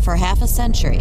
For half a century,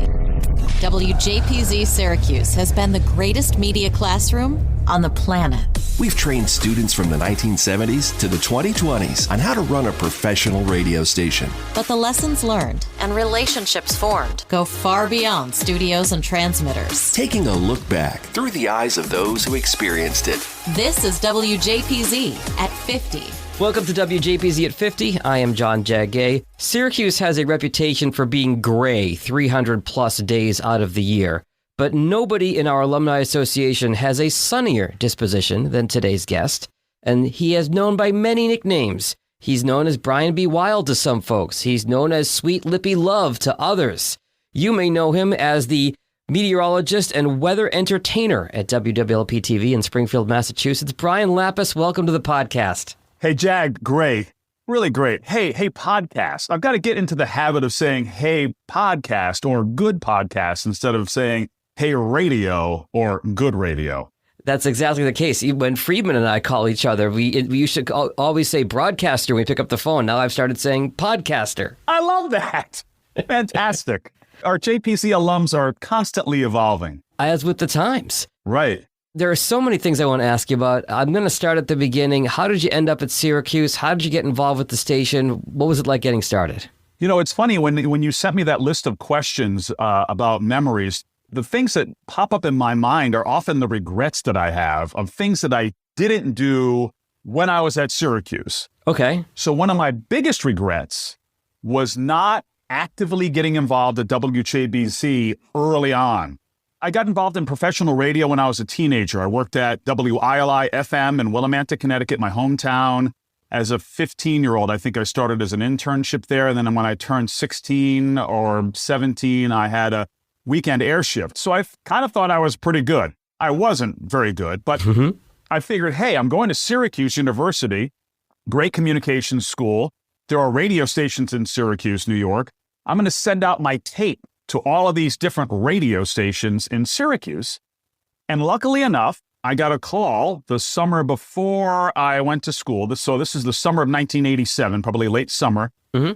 WJPZ Syracuse has been the greatest media classroom on the planet. We've trained students from the 1970s to the 2020s on how to run a professional radio station. But the lessons learned and relationships formed go far beyond studios and transmitters. Taking a look back through the eyes of those who experienced it. This is WJPZ at 50. Welcome to WJPZ at 50. I am John Jagay. Syracuse has a reputation for being gray 300 plus days out of the year. But nobody in our Alumni Association has a sunnier disposition than today's guest, and he is known by many nicknames. He's known as Brian B. Wild to some folks. He's known as Sweet Lippy Love to others. You may know him as the meteorologist and weather entertainer at WWLP-TV in Springfield, Massachusetts. Brian Lapis, welcome to the podcast. Hey, Jag, great. Really great. Hey, podcast. I've got to get into the habit of saying, hey, podcast or good podcast instead of saying, hey, radio or good radio. That's exactly the case. When Friedman and I call each other, we used to always say broadcaster when we pick up the phone. Now I've started saying podcaster. I love that. Fantastic. Our JPC alums are constantly evolving. As with the times. Right. There are so many things I want to ask you about. I'm going to start at the beginning. How did you end up at Syracuse? How did you get involved with the station? What was it like getting started? You know, it's funny when you sent me that list of questions about memories, the things that pop up in my mind are often the regrets that I have of things that I didn't do when I was at Syracuse. Okay. So one of my biggest regrets was not actively getting involved at WJPZ early on. I got involved in professional radio when I was a teenager. I worked at WILI-FM in Willimantic, Connecticut, my hometown. As a 15-year-old, I think I started as an internship there. And then when I turned 16 or 17, I had a weekend air shift. So I kind of thought I was pretty good. I wasn't very good, but I figured, hey, I'm going to Syracuse University, great communications school. There are radio stations in Syracuse, New York. I'm going to send out my tape to all of these different radio stations in Syracuse. And luckily enough, I got a call the summer before I went to school. So this is the summer of 1987, probably late summer,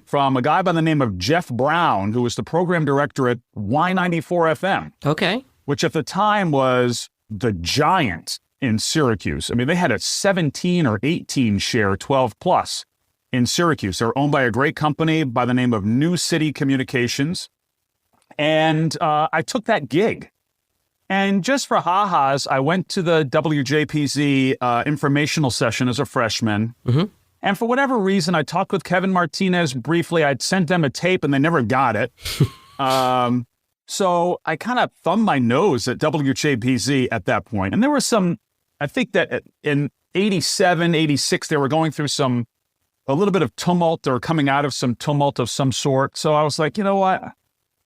from a guy by the name of Jeff Brown, who was the program director at Y94FM. Okay. Which at the time was the giant in Syracuse. I mean, they had a 17 or 18 share, 12 plus in Syracuse. They're owned by a great company by the name of New City Communications. And I took that gig. And just for ha-has, I went to the WJPZ informational session as a freshman. And for whatever reason, I talked with Kevin Martinez briefly. I'd sent them a tape and they never got it. So I kind of thumbed my nose at WJPZ at that point. And there was some, I think that in 87, 86, they were going through a little bit of tumult. They were coming out of some tumult of some sort. So I was like, you know what?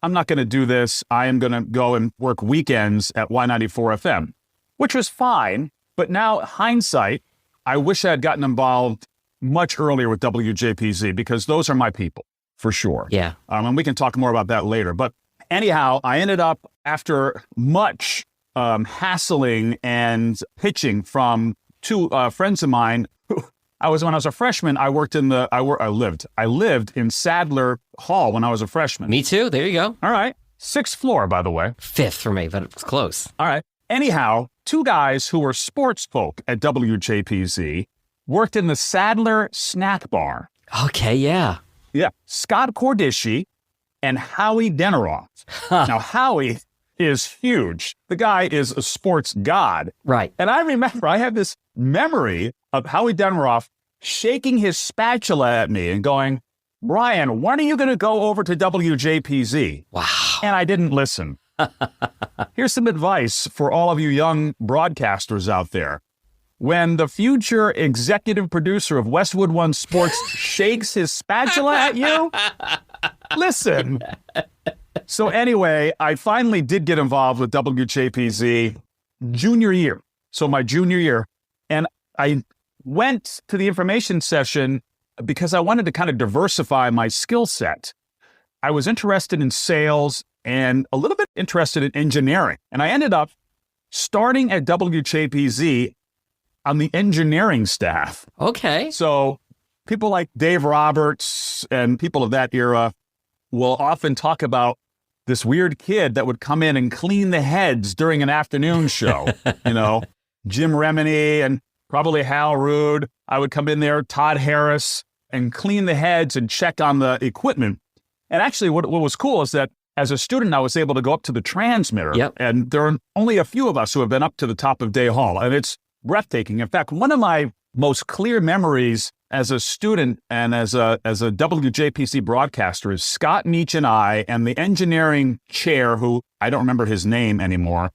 I'm not going to do this. I am going to go and work weekends at Y94FM, which was fine. But now, hindsight, I wish I had gotten involved much earlier with WJPZ because those are my people, for sure. Yeah. And we can talk more about that later. But anyhow, I ended up, after much hassling and pitching from two friends of mine, when I was a freshman, I lived in Sadler Hall when I was a freshman. Me too. There you go. All right. 6th floor, by the way. 5th for me, but it was close. All right. Anyhow, two guys who were sports folk at WJPZ worked in the Sadler Snack Bar. Okay, yeah. Yeah. Scott Cordischi and Howie Deneroff. Now, Howie is huge. The guy is a sports god. Right. And I remember, I have this memory of Howie Deneroff shaking his spatula at me and going, Brian, when are you going to go over to WJPZ? Wow. And I didn't listen. Here's some advice for all of you young broadcasters out there. When the future executive producer of Westwood One Sports shakes his spatula at you, listen. So anyway, I finally did get involved with WJPZ junior year. So my junior year. And I went to the information session because I wanted to kind of diversify my skill set. I was interested in sales and a little bit interested in engineering. And I ended up starting at WJPZ on the engineering staff. Okay. So people like Dave Roberts and people of that era will often talk about this weird kid that would come in and clean the heads during an afternoon show. Jim Remini and probably Hal Rude. I would come in there, Todd Harris, and clean the heads and check on the equipment. And actually, what was cool is that as a student, I was able to go up to the transmitter. Yep. And there are only a few of us who have been up to the top of Day Hall, and it's breathtaking. In fact, one of my most clear memories as a student and as a WJPZ broadcaster is Scott Meach and I and the engineering chair, who I don't remember his name anymore,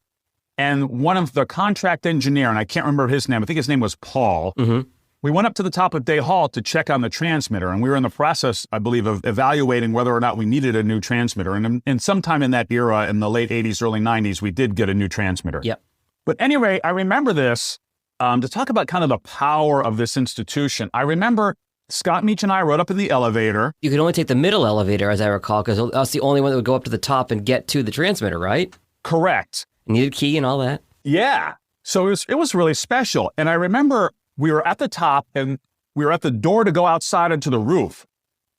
and one of the contract engineer, and I can't remember his name. I think his name was Paul. Mm-hmm. We went up to the top of Day Hall to check on the transmitter, and we were in the process, I believe, of evaluating whether or not we needed a new transmitter. And sometime in that era, in the late 80s, early 90s, we did get a new transmitter. Yep. But anyway, I remember this. To talk about kind of the power of this institution, I remember Scott Meach and I rode up in the elevator. You could only take the middle elevator, as I recall, because that's the only one that would go up to the top and get to the transmitter, right? Correct. Needed a key and all that. Yeah. So it was really special. And I remember we were at the top and we were at the door to go outside into the roof.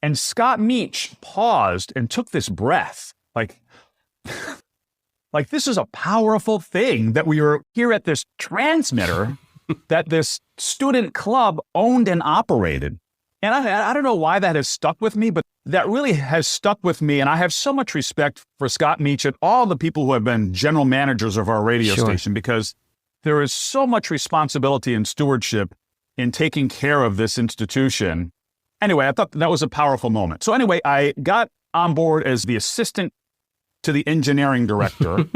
And Scott Meach paused and took this breath. Like this is a powerful thing that we were here at this transmitter that this student club owned and operated. And I don't know why that has stuck with me, but that really has stuck with me. And I have so much respect for Scott Meach and all the people who have been general managers of our radio station, because there is so much responsibility and stewardship in taking care of this institution. Anyway, I thought that was a powerful moment. So anyway, I got on board as the assistant to the engineering director,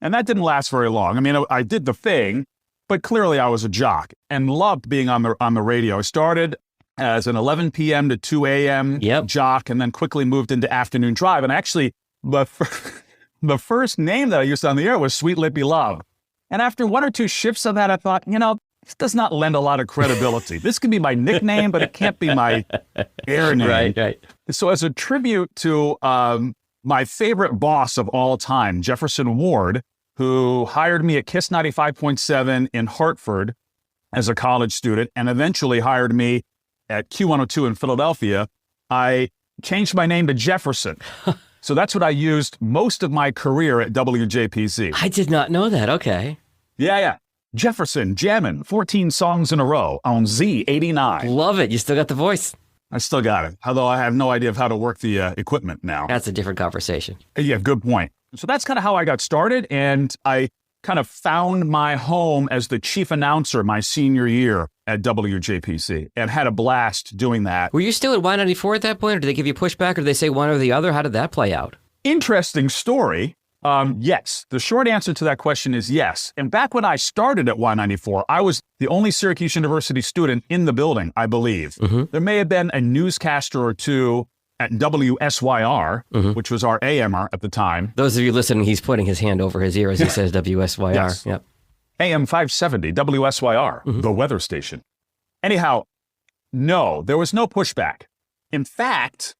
and that didn't last very long. I mean, I did the thing, but clearly I was a jock and loved being on the radio. I started as an 11 p.m. to 2 a.m. jock, and then quickly moved into afternoon drive. And actually, the first name that I used on the air was Sweet Lippy Love. And after one or two shifts of that, I thought, this does not lend a lot of credibility. This can be my nickname, but it can't be my air name. Right. So as a tribute to my favorite boss of all time, Jefferson Ward, who hired me at KISS 95.7 in Hartford as a college student and eventually hired me at Q102 in Philadelphia, I changed my name to Jefferson. So that's what I used most of my career at WJPZ. I did not know that. Okay. Yeah. Jefferson, jamming 14 songs in a row on Z89. Love it. You still got the voice. I still got it, although I have no idea of how to work the equipment now. That's a different conversation. Yeah, good point. So that's kind of how I got started, and I kind of found my home as the chief announcer my senior year at WJPZ and had a blast doing that. Were you still at Y94 at that point, or did they give you pushback, or did they say one or the other? How did that play out? Interesting story. Yes. The short answer to that question is yes. And back when I started at Y94, I was the only Syracuse University student in the building, I believe. Mm-hmm. There may have been a newscaster or two at WSYR, which was our AMR at the time. Those of you listening, he's putting his hand over his ear as he says WSYR. Yes. Yep. AM 570, WSYR, the weather station. Anyhow, no, there was no pushback. In fact,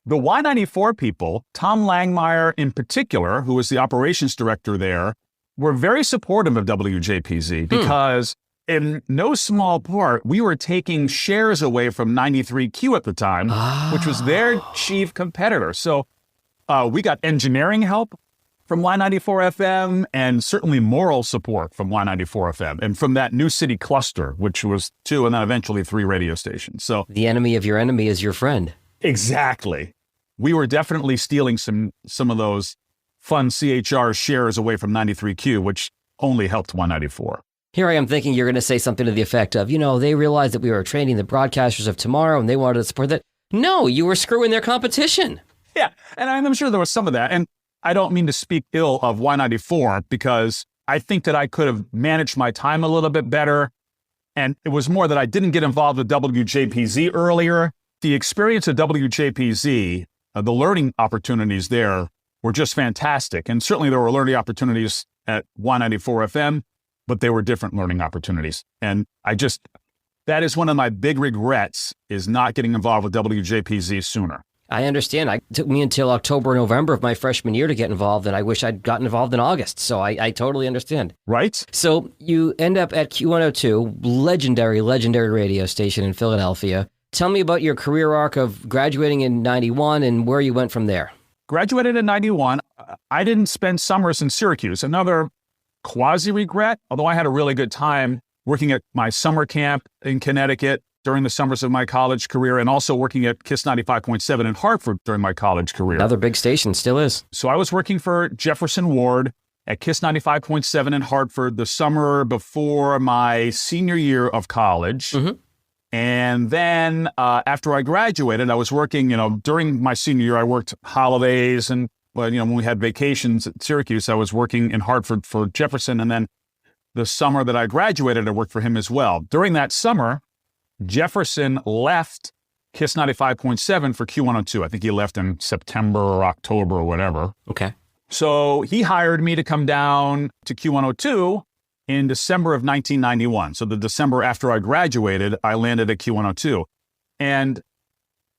the Y94 people, Tom Langmeyer in particular, who was the operations director there, were very supportive of WJPZ because in no small part, we were taking shares away from 93Q at the time, which was their chief competitor. So we got engineering help from Y94 FM and certainly moral support from Y94 FM and from that New City cluster, which was 2 and then eventually 3 radio stations. So the enemy of your enemy is your friend. Exactly. We were definitely stealing some of those fun CHR shares away from 93Q, which only helped 194. Here I am thinking you're going to say something to the effect of, they realized that we were training the broadcasters of tomorrow and they wanted to support that. No, you were screwing their competition. Yeah, and I'm sure there was some of that. And I don't mean to speak ill of Y94 because I think that I could have managed my time a little bit better. And it was more that I didn't get involved with WJPZ earlier. The experience at WJPZ, the learning opportunities there were just fantastic. And certainly there were learning opportunities at Y94 FM, but they were different learning opportunities. And that is one of my big regrets, is not getting involved with WJPZ sooner. I understand. It took me until October, November of my freshman year to get involved, and I wish I'd gotten involved in August. So I totally understand. Right? So you end up at Q102, legendary radio station in Philadelphia. Tell me about your career arc of graduating in 91 and where you went from there. graduated in 91. I didn't spend summers in Syracuse. Another quasi-regret, although I had a really good time working at my summer camp in Connecticut during the summers of my college career, and also working at KISS 95.7 in Hartford during my college career. Another big station, still is. So I was working for Jefferson Ward at KISS 95.7 in Hartford the summer before my senior year of college. Mm-hmm. And then after I graduated, I was working, during my senior year, I worked holidays and, when we had vacations at Syracuse, I was working in Hartford for Jefferson. And then the summer that I graduated, I worked for him as well. During that summer, Jefferson left KISS 95.7 for Q102. I think he left in September or October or whatever. Okay. So he hired me to come down to Q102 in December of 1991. So the December after I graduated, I landed at Q102. And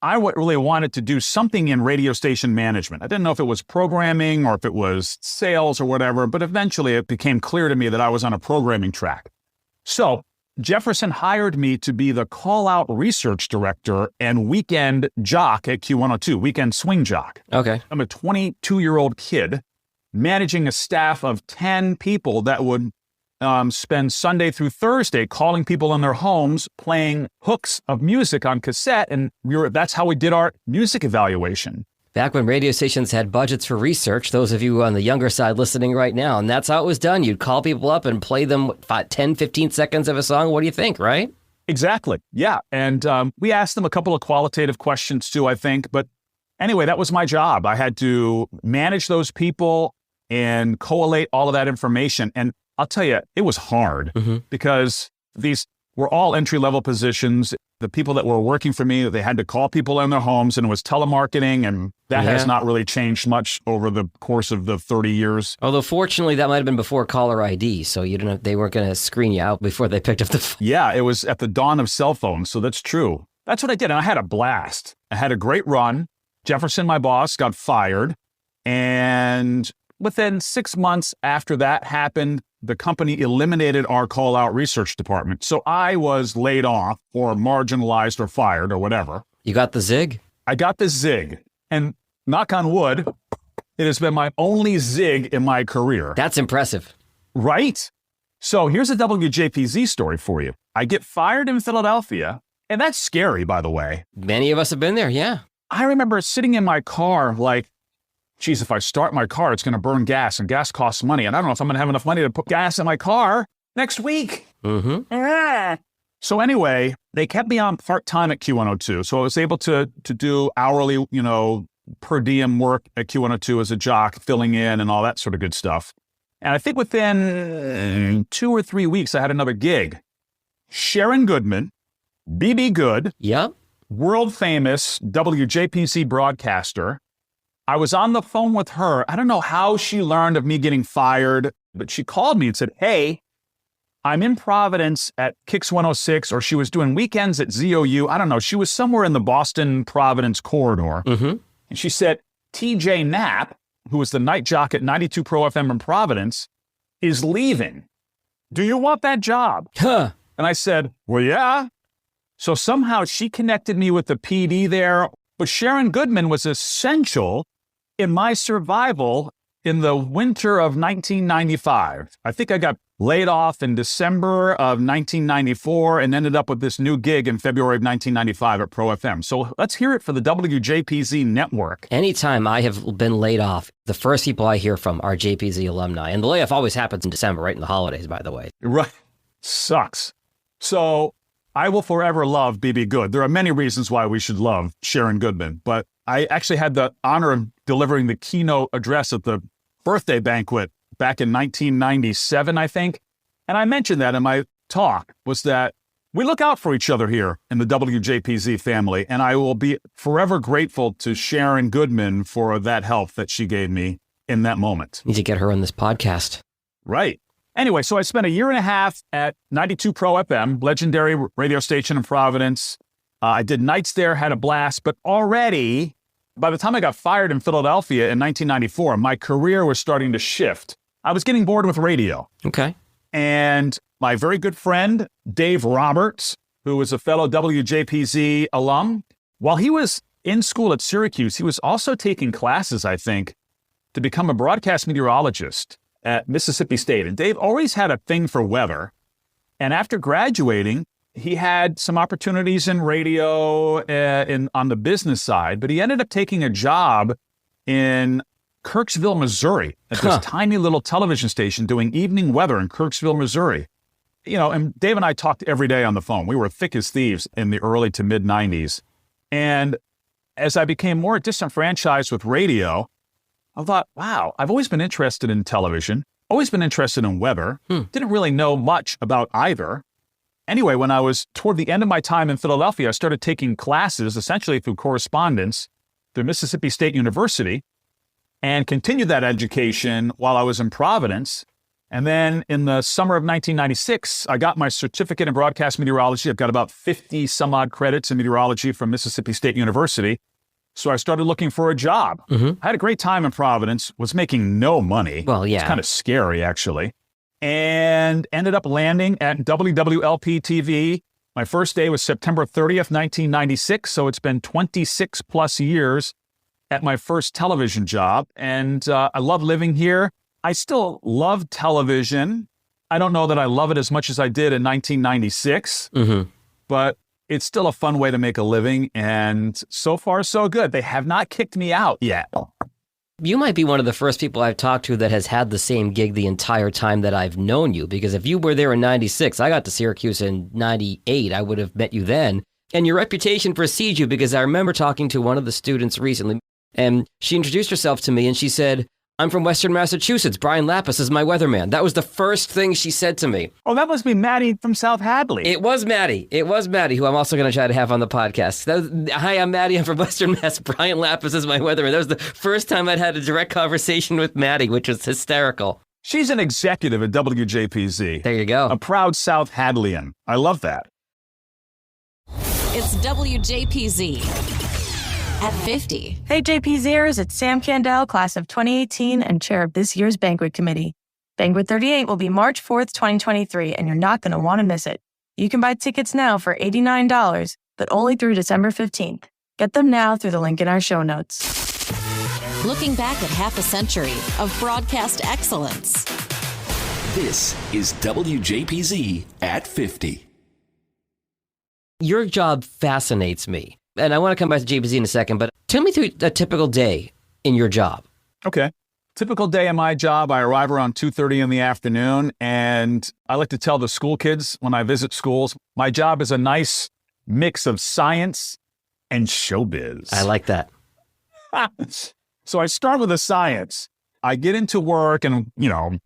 I really wanted to do something in radio station management. I didn't know if it was programming or if it was sales or whatever, but eventually it became clear to me that I was on a programming track. So Jefferson hired me to be the call-out research director and weekend jock at Q102, weekend swing jock. Okay. I'm a 22-year-old kid managing a staff of 10 people that would spend Sunday through Thursday calling people in their homes, playing hooks of music on cassette, and that's how we did our music evaluation. Back when radio stations had budgets for research, those of you on the younger side listening right now, and that's how it was done. You'd call people up and play them 10, 15 seconds of a song. What do you think, right? Exactly. Yeah. And we asked them a couple of qualitative questions too, I think. But anyway, that was my job. I had to manage those people and collate all of that information. And I'll tell you, it was hard because these were all entry-level positions. The people that were working for me, they had to call people in their homes, and it was telemarketing, and that has not really changed much over the course of the 30 years. Although fortunately, that might have been before caller ID, so you didn't. They weren't going to screen you out before they picked up the phone. Yeah, it was at the dawn of cell phones, so that's true. That's what I did, and I had a blast. I had a great run. Jefferson, my boss, got fired, and within 6 months after that happened, the company eliminated our call-out research department. So I was laid off or marginalized or fired or whatever. You got the zig? I got the zig. And knock on wood, it has been my only zig in my career. That's impressive. Right? So here's a WJPZ story for you. I get fired in Philadelphia, and that's scary, by the way. Many of us have been there, yeah. I remember sitting in my car like, geez, if I start my car, it's going to burn gas, and gas costs money. And I don't know if I'm going to have enough money to put gas in my car next week. So anyway, they kept me on part-time at Q102. So I was able to do hourly, per diem work at Q102 as a jock, filling in and all that sort of good stuff. And I think within 2 or 3 weeks, I had another gig. Sharon Goodman, BB Good, Yep. world famous WJPZ broadcaster. I was on the phone with her. I don't know how she learned of me getting fired, but she called me and said, hey, I'm in Providence at Kicks 106, or she was doing weekends at ZOU. I don't know. She was somewhere in the Boston-Providence corridor. And she said, TJ Knapp, who was the night jock at 92 Pro FM in Providence, is leaving. Do you want that job? Huh. And I said, well, yeah. So somehow she connected me with the PD there. But Sharon Goodman was essential in my survival in the winter of 1995. I think I got laid off in December of 1994 and ended up with this new gig in February of 1995 at Pro FM. So let's hear it for the WJPZ network. Anytime I have been laid off, the first people I hear from are JPZ alumni. And the layoff always happens in December, right in the holidays, by the way. Right. Sucks. So I will forever love BB Good. There are many reasons why we should love Sharon Goodman, but I actually had the honor of delivering the keynote address at the birthday banquet back in 1997, I think. And I mentioned that in my talk, was that we look out for each other here in the WJPZ family, and I will be forever grateful to Sharon Goodman for that help that she gave me in that moment. Need to get her on this podcast. Right. Anyway, so I spent a year and a half at 92 Pro FM, legendary radio station in Providence. I did nights there, had a blast, but already, by the time I got fired in Philadelphia in 1994, my career was starting to shift. I was getting bored with radio. Okay. And my very good friend, Dave Roberts, who was a fellow WJPZ alum, while he was in school at Syracuse, he was also taking classes, I think, to become a broadcast meteorologist at Mississippi State. And Dave always had a thing for weather. And after graduating, he had some opportunities in radio on the business side, but he ended up taking a job in Kirksville, Missouri, at this tiny little television station doing evening weather in Kirksville, Missouri. You know, and Dave and I talked every day on the phone. We were thick as thieves in the early to mid 90s. And as I became more disenfranchised with radio, I thought, wow, I've always been interested in television, always been interested in weather, didn't really know much about either. Anyway, when I was toward the end of my time in Philadelphia, I started taking classes essentially through correspondence through Mississippi State University and continued that education while I was in Providence. And then in the summer of 1996, I got my certificate in broadcast meteorology. I've got about 50 some odd credits in meteorology from Mississippi State University. So I started looking for a job. I had a great time in Providence, was making no money. Well, yeah. It's kind of scary, actually. And ended up landing at WWLP-TV. My first day was September 30th, 1996. So it's been 26 plus years at my first television job. And I love living here. I still love television. I don't know that I love it as much as I did in 1996, but it's still a fun way to make a living. And so far, so good. They have not kicked me out yet. You might be one of the first people I've talked to that has had the same gig the entire time that I've known you, because if you were there in 96, I got to Syracuse in 98, I would have met you then. And your reputation precedes you, because I remember talking to one of the students recently, and she introduced herself to me and she said, "I'm from Western Massachusetts. Brian Lapis is my weatherman." That was the first thing she said to me. Oh, that must be Maddie from South Hadley. It was Maddie, who I'm also going to try to have on the podcast. Hi, I'm Maddie. I'm from Western Mass. Brian Lapis is my weatherman. That was the first time I'd had a direct conversation with Maddie, which was hysterical. She's an executive at WJPZ. There you go. A proud South Hadleyan. I love that. It's WJPZ at 50. Hey JPZers, it's Sam Candell, class of 2018 and chair of this year's banquet committee. Banquet 38 will be March 4th, 2023, and you're not going to want to miss it. You can buy tickets now for $89, but only through December 15th. Get them now through the link in our show notes. Looking back at half a century of broadcast excellence. This is WJPZ at 50. Your job fascinates me. And I want to come back to JPZ in a second, but tell me through a typical day in your job. Okay. Typical day in my job, I arrive around 2:30 in the afternoon, and I like to tell the school kids when I visit schools, my job is a nice mix of science and showbiz. I like that. So I start with the science. I get into work and,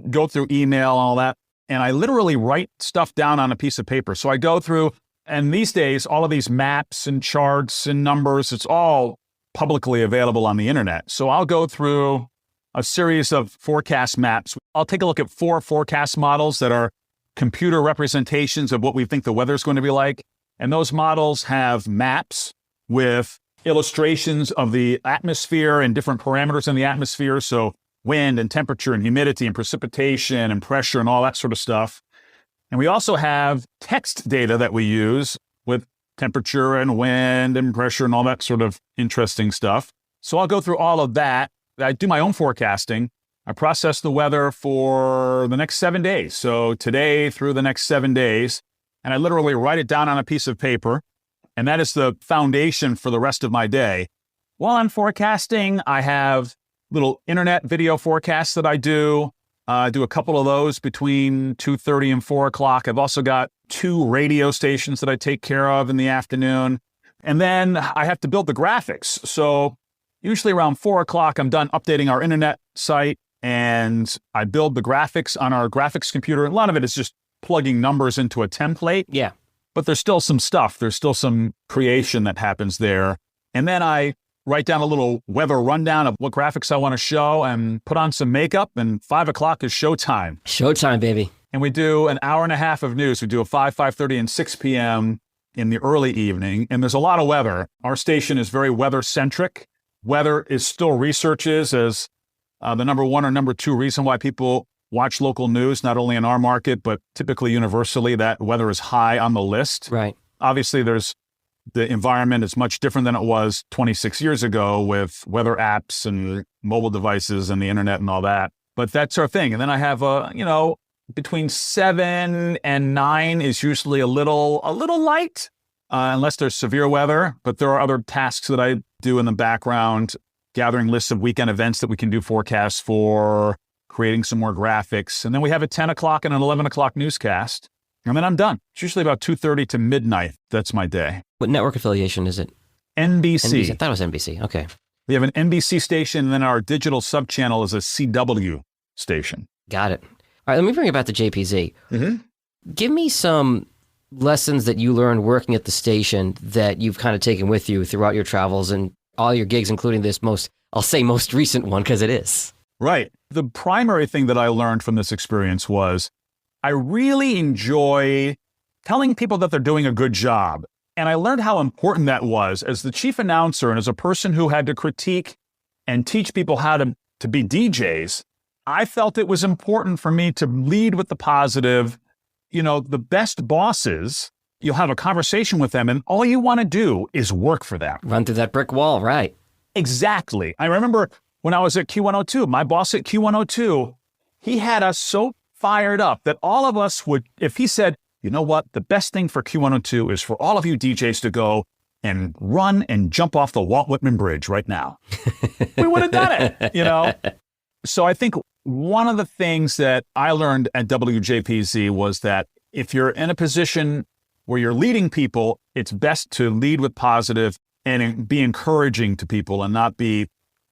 go through email and all that, and I literally write stuff down on a piece of paper. So I go through, and these days, all of these maps and charts and numbers, it's all publicly available on the internet. So I'll go through a series of forecast maps. I'll take a look at 4 forecast models that are computer representations of what we think the weather is going to be like. And those models have maps with illustrations of the atmosphere and different parameters in the atmosphere. So wind and temperature and humidity and precipitation and pressure and all that sort of stuff. And we also have text data that we use with temperature and wind and pressure and all that sort of interesting stuff. So I'll go through all of that. I do my own forecasting. I process the weather for the next 7 days. So today through the next 7 days, and I literally write it down on a piece of paper. And that is the foundation for the rest of my day. While I'm forecasting, I have little internet video forecasts that I do. I do a couple of those between 2:30 and 4 o'clock. I've also got 2 radio stations that I take care of in the afternoon. And then I have to build the graphics. So usually around 4 o'clock, I'm done updating our internet site, and I build the graphics on our graphics computer. A lot of it is just plugging numbers into a template. Yeah. But there's still some stuff. There's still some creation that happens there. And then I write down a little weather rundown of what graphics I want to show and put on some makeup, and 5 o'clock is showtime. Showtime, baby. And we do an hour and a half of news. We do a 5, 5:30, and 6 p.m. in the early evening. And there's a lot of weather. Our station is very weather-centric. Weather is still researches as the number 1 or number 2 reason why people watch local news, not only in our market, but typically universally, that weather is high on the list. Right. Obviously, there's The environment is much different than it was 26 years ago with weather apps and mobile devices and the internet and all that. But that's our thing. And then I have between 7 and 9 is usually a little light, unless there's severe weather. But there are other tasks that I do in the background, gathering lists of weekend events that we can do forecasts for, creating some more graphics. And then we have a 10 o'clock and an 11 o'clock newscast. And then I'm done. It's usually about 2:30 to midnight. That's my day. What network affiliation is it? NBC. I thought it was NBC. Okay. We have an NBC station, and then our digital sub-channel is a CW station. Got it. All right, let me bring it back to JPZ. Mm-hmm. Give me some lessons that you learned working at the station that you've kind of taken with you throughout your travels and all your gigs, including this most recent one, because it is. Right. The primary thing that I learned from this experience was I really enjoy telling people that they're doing a good job. And I learned how important that was as the chief announcer and as a person who had to critique and teach people how to be DJs. I felt it was important for me to lead with the positive. The best bosses, you'll have a conversation with them and all you want to do is work for them. Run through that brick wall, right? Exactly. I remember when I was at Q102, my boss at Q102, he had us so fired up that all of us would, if he said, you know what, the best thing for Q102 is for all of you DJs to go and run and jump off the Walt Whitman Bridge right now. We would have done it, So I think one of the things that I learned at WJPZ was that if you're in a position where you're leading people, it's best to lead with positive and be encouraging to people and not be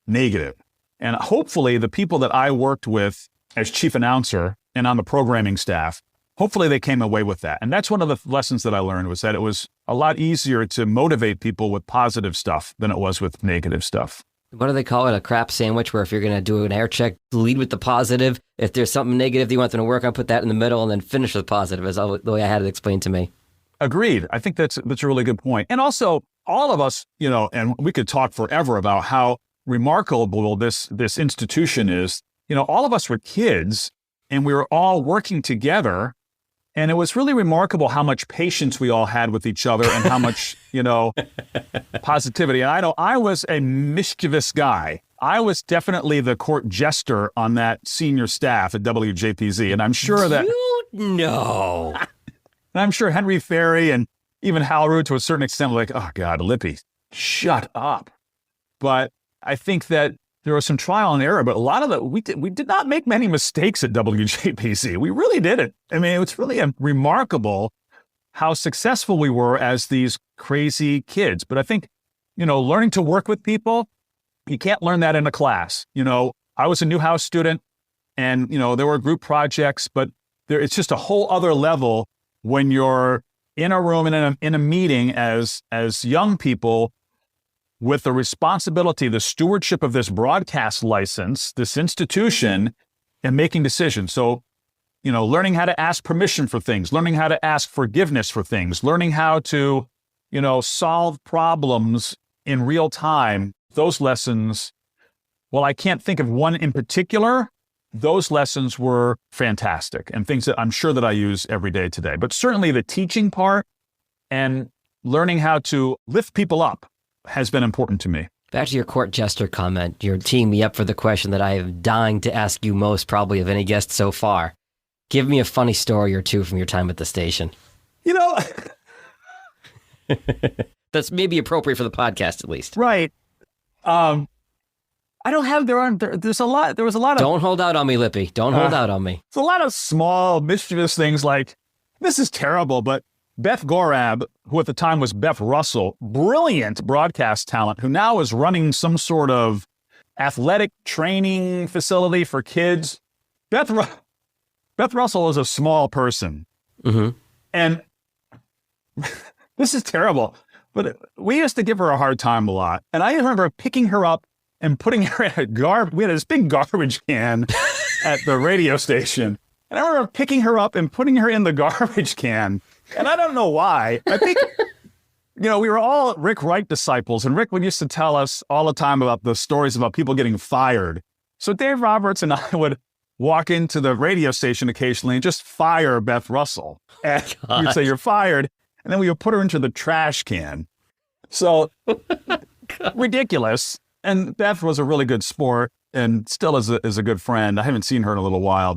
negative. And hopefully the people that I worked with as chief announcer and on the programming staff, hopefully they came away with that. And that's one of the lessons that I learned was that it was a lot easier to motivate people with positive stuff than it was with negative stuff. What do they call it? A crap sandwich, where if you're going to do an air check, lead with the positive. If there's something negative that you want them to work on, put that in the middle and then finish with positive, is the way I had it explained to me. Agreed. I think that's a really good point. And also all of us, and we could talk forever about how remarkable this institution is. All of us were kids and we were all working together. And it was really remarkable how much patience we all had with each other and how much, positivity. And I know I was a mischievous guy. I was definitely the court jester on that senior staff at WJPZ. And I'm sure that... And I'm sure Henry Ferry and even Hal Root to a certain extent were like, oh God, Lippy, shut up. But I think that there was some trial and error, but a lot of we did not make many mistakes at WJPZ. We really didn't. I mean, it's really remarkable how successful we were as these crazy kids. But I think, learning to work with people, you can't learn that in a class. I was a Newhouse student and, there were group projects, but it's just a whole other level when you're in a room and in a meeting as young people with the responsibility, the stewardship of this broadcast license, this institution, and making decisions. So, learning how to ask permission for things, learning how to ask forgiveness for things, learning how to, solve problems in real time. Those lessons, well, I can't think of one in particular. Those lessons were fantastic and things that I'm sure that I use every day today. But certainly the teaching part and learning how to lift people up has been important to me. Back to your court jester comment, you're teeing me up for the question that I am dying to ask you most probably of any guest so far. Give me a funny story or two from your time at the station. That's maybe appropriate for the podcast at least. Right. I don't have, there was a lot of... Don't hold out on me, Lippy. Don't hold out on me. It's a lot of small mischievous things like, this is terrible, but Beth Gorab, who at the time was Beth Russell, brilliant broadcast talent, who now is running some sort of athletic training facility for kids. Beth Russell is a small person. Mm-hmm. And this is terrible, but we used to give her a hard time a lot. And I remember picking her up and putting her in we had this big garbage can at the radio station. And I remember picking her up and putting her in the garbage can. And I don't know why. I think, we were all Rick Wright disciples. And Rick would used to tell us all the time about the stories about people getting fired. So Dave Roberts and I would walk into the radio station occasionally and just fire Beth Russell. And you'd say, you're fired. And then we would put her into the trash can. So ridiculous. And Beth was a really good sport and still is a good friend. I haven't seen her in a little while,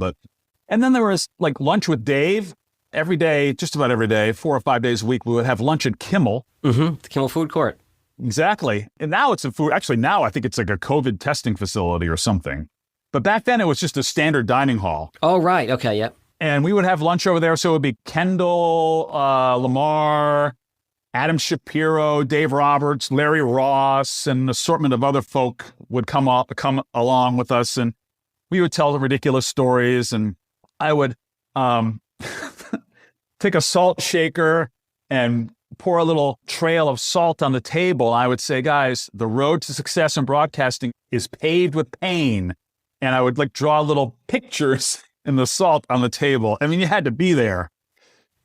and then there was like lunch with Dave every day, just about every day, 4 or 5 days a week. We would have lunch at Kimmel. Mm-hmm. The Kimmel Food Court. Exactly. And now it's a food. Actually, now I think it's like a COVID testing facility or something. But back then it was just a standard dining hall. Oh, right. Okay. Yep. And we would have lunch over there. So it would be Kendall, Lamar, Adam Shapiro, Dave Roberts, Larry Ross, and an assortment of other folk would come along with us. And we would tell ridiculous stories. And I would take a salt shaker and pour a little trail of salt on the table. I would say, guys, the road to success in broadcasting is paved with pain. And I would like draw little pictures in the salt on the table. I mean, you had to be there.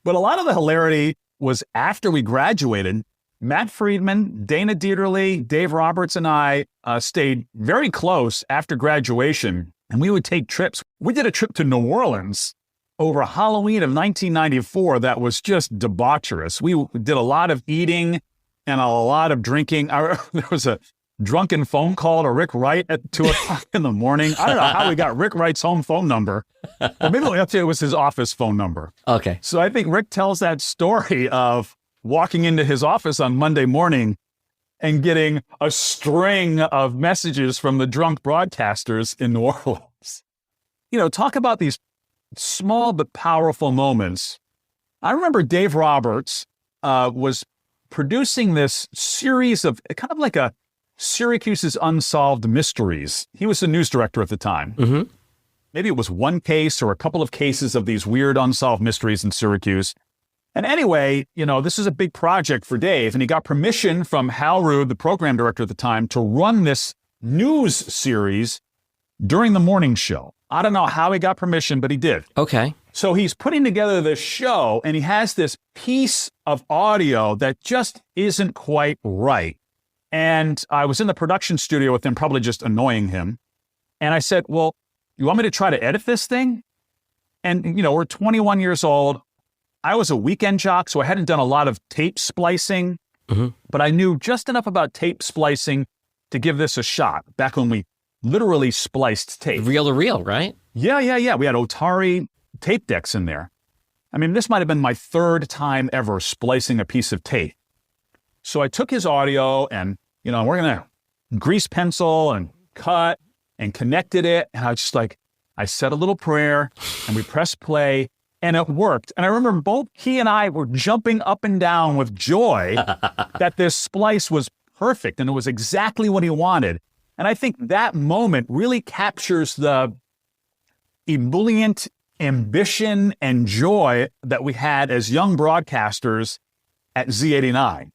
But a lot of the hilarity was after we graduated. Matt Friedman, Dana Dieterle, Dave Roberts, and I stayed very close after graduation. And we would take trips. We did a trip to New Orleans over Halloween of 1994 that was just debaucherous. We did a lot of eating and a lot of drinking. There was a drunken phone call to Rick Wright at 2 o'clock in the morning. I don't know how we got Rick Wright's home phone number. Or maybe it was his office phone number. Okay. So I think Rick tells that story of walking into his office on Monday morning and getting a string of messages from the drunk broadcasters in New Orleans. You know, talk about these small but powerful moments. I remember Dave Roberts was producing this series of kind of like a Syracuse's Unsolved Mysteries. He was the news director at the time. Mm-hmm. Maybe it was one case or a couple of cases of these weird unsolved mysteries in Syracuse. And anyway, you know, this is a big project for Dave, and he got permission from Hal Rude, the program director at the time, to run this news series during the morning show. I don't know how he got permission, but he did. Okay. So he's putting together this show, and he has this piece of audio that just isn't quite right. And I was in the production studio with him, probably just annoying him. And I said, well, you want me to try to edit this thing? And, you know, we're 21 years old. I was a weekend jock, so I hadn't done a lot of tape splicing, but I knew just enough about tape splicing to give this a shot back when we literally spliced tape. Reel to reel, right? Yeah. We had Otari tape decks in there. I mean, this might have been my third time ever splicing a piece of tape. So I took his audio and, you know, we're going to grease pencil and cut and connected it. And I was just like, I said a little prayer and we pressed play and it worked. And I remember both he and I were jumping up and down with joy that this splice was perfect and it was exactly what he wanted. And I think that moment really captures the ebullient ambition and joy that we had as young broadcasters at Z89.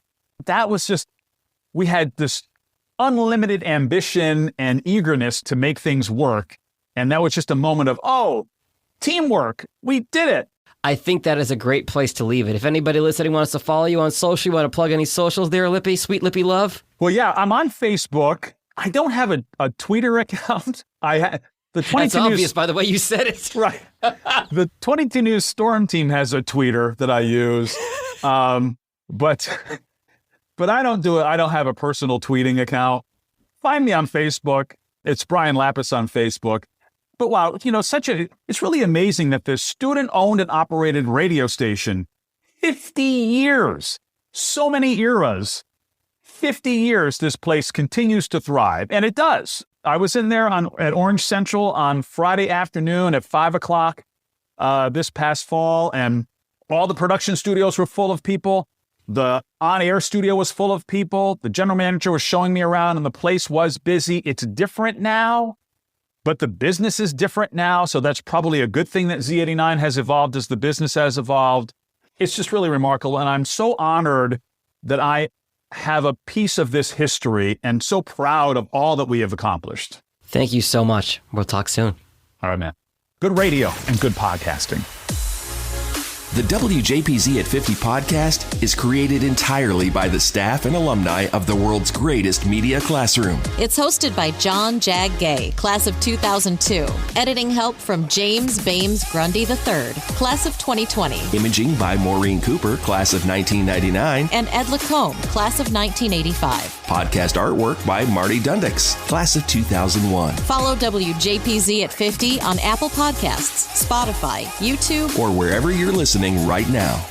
That was just, we had this unlimited ambition and eagerness to make things work. And that was just a moment of, oh, teamwork. We did it. I think that is a great place to leave it. If anybody listening wants to follow you on social, you want to plug any socials there, Lippy? Sweet Lippy Love? Well, yeah, I'm on Facebook. I don't have a Twitter account. The 22 That's obvious, News, by the way you said it. Right. The 22 News Storm team has a tweeter that I use. But I don't do it. I don't have a personal tweeting account. Find me on Facebook. It's Brian Lapis on Facebook. But wow, you know, it's really amazing that this student-owned and operated radio station, 50 years, so many eras, 50 years, this place continues to thrive. And it does. I was in there at Orange Central on Friday afternoon at 5 o'clock this past fall, and all the production studios were full of people. The on-air studio was full of people. The general manager was showing me around, and the place was busy. It's different now, but the business is different now, so that's probably a good thing that Z89 has evolved as the business has evolved. It's just really remarkable, and I'm so honored that I have a piece of this history and so proud of all that we have accomplished. Thank you so much. We'll talk soon. All right, man. Good radio and good podcasting. The WJPZ at 50 podcast is created entirely by the staff and alumni of the world's greatest media classroom. It's hosted by John Jag Gay, class of 2002. Editing help from James Bames Grundy III, class of 2020. Imaging by Maureen Cooper, class of 1999. And Ed Lacombe, class of 1985. Podcast artwork by Marty Dundix, class of 2001. Follow WJPZ at 50 on Apple Podcasts, Spotify, YouTube, or wherever you're listening right now.